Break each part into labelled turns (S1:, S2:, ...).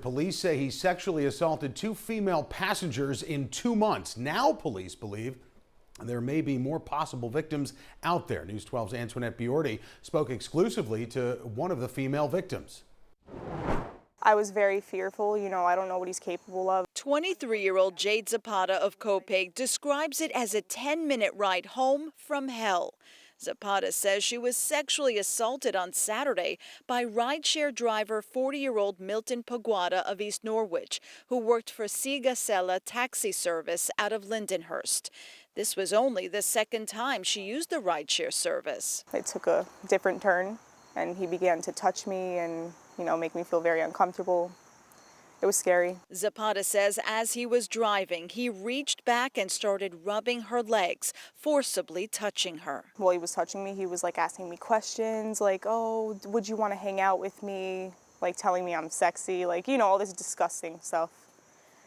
S1: police say he sexually assaulted 2 female passengers in 2 months. Now police believe there may be more possible victims out there. News 12's Antoinette Biordi spoke exclusively to one of the female victims.
S2: I was very fearful. I don't know what he's capable of.
S3: 23-year-old Jade Zapata of Copeg describes it as a 10-minute ride home from hell. Zapata says she was sexually assaulted on Saturday by rideshare driver 40-year-old Milton Paguada of East Norwich, who worked for Siga Sela taxi service out of Lindenhurst. This was only the second time she used the rideshare service.
S2: It took a different turn, and he began to touch me and, make me feel very uncomfortable. It was scary.
S3: Zapata says as he was driving, he reached back and started rubbing her legs, forcibly touching her.
S2: While he was touching me, he was asking me questions like, oh, would you want to hang out with me? Telling me I'm sexy, all this disgusting stuff.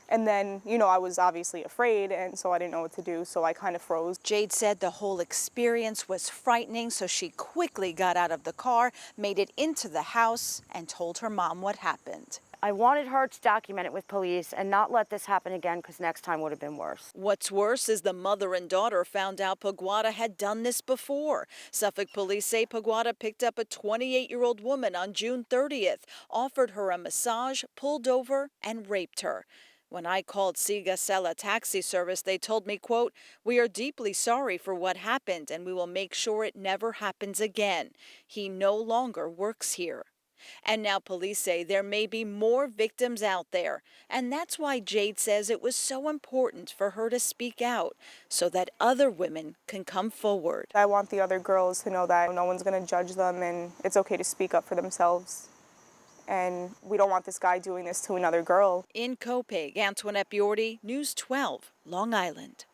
S2: And then, I was obviously afraid, and so I didn't know what to do, so I kind of froze.
S3: Jade said the whole experience was frightening, so she quickly got out of the car, made it into the house, and told her mom what happened.
S4: I wanted her to document it with police and not let this happen again, because next time would have been worse.
S3: What's worse is the mother and daughter found out Paguada had done this before. Suffolk police say Paguada picked up a 28-year-old woman on June 30th, offered her a massage, pulled over, and raped her. When I called Siga Sela taxi service, they told me, quote, "We are deeply sorry for what happened and we will make sure it never happens again. He no longer works here." And now police say there may be more victims out there. And that's why Jade says it was so important for her to speak out so that other women can come forward.
S2: I want the other girls to know that no one's going to judge them and it's okay to speak up for themselves. And we don't want this guy doing this to another girl.
S3: In Copeg, Antoinette Biordi, News 12, Long Island.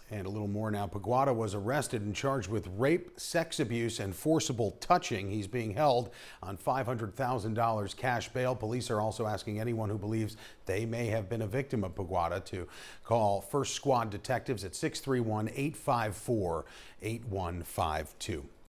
S1: And a little more now. Paguada was arrested and charged with rape, sex abuse, and forcible touching. He's being held on $500,000 cash bail. Police are also asking anyone who believes they may have been a victim of Paguada to call First Squad detectives at 631-854-8152.